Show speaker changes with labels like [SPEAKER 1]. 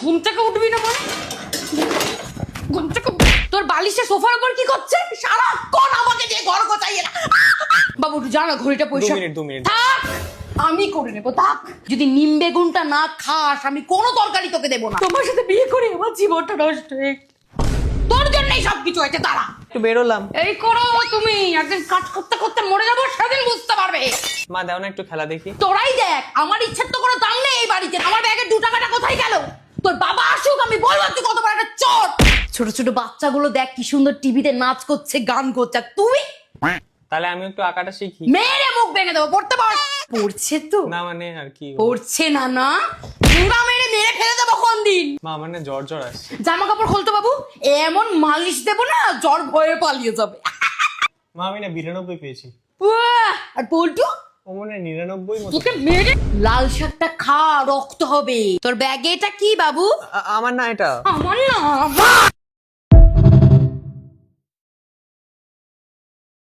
[SPEAKER 1] ঘুম থেকে উঠবি না মানে? ঘুম থেকে তোর বালিশে সোফার উপর কি করছে? সারাক্ষণ আমাকে দিয়ে ঘর গোছাইয়ে না। বাবু একটু জানা ঘড়িটা পয়সা
[SPEAKER 2] 2 মিনিট
[SPEAKER 1] থাক, আমি করে নেবো থাক। যদি নিম বেগুনটা না খাস আমি কোনো তরকারি তোকে দেবো না। তোমার সাথে বিয়ে করে আমার জীবনটা নষ্ট হয়ে গেছে। তোর জন্যই সবকিছু হয়েছে। দাঁড়া
[SPEAKER 2] একটু বেরোলাম।
[SPEAKER 1] এই করো তুমি, একদিন কাজ করতে করতে মরে যাবো, সেদিন বুঝতে পারবে।
[SPEAKER 2] মা দাও না একটু খেলা দেখি।
[SPEAKER 1] তোরাই দেখ, আমার ইচ্ছার তো কোনো দাম নেই এই বাড়িতে। আমার ব্যাগের 2 টাকাটা কোথায় গেল? তোর বাবা আসুক, আমি বলবো তুই কত বড় একটা চোর। ছোট ছোট বাচ্চাগুলো দেখ কি সুন্দর টিভিতে নাচ করছে, গান করছে, আর তুই
[SPEAKER 2] তাহলে আমি একটু আঁকাটা শিখি।
[SPEAKER 1] মেরে মুখ ভেঙে দেবো। পড়তে পার? পড়ছে তো
[SPEAKER 2] না মানে আর কি,
[SPEAKER 1] পড়ছে না না পুরা মেরে মেরে ফেলে দেবো কোন দিন।
[SPEAKER 2] মা মানে জ্বর জ্বর আসছে।
[SPEAKER 1] জামা কাপড় খোলতো বাবু, এমন মালিশ দেবো না জ্বর ভয়ে পালিয়ে যাবে।
[SPEAKER 2] মা আমি না 92 পেয়েছি।
[SPEAKER 1] আর পল্টু
[SPEAKER 2] ও মনে হয় 99 মতো।
[SPEAKER 1] তোকে মেরে লাল শাকটা খা, রক্ত হবে। তোর ব্যাগে এটা কি বাবু?
[SPEAKER 2] আমার না এটা।
[SPEAKER 1] আমার না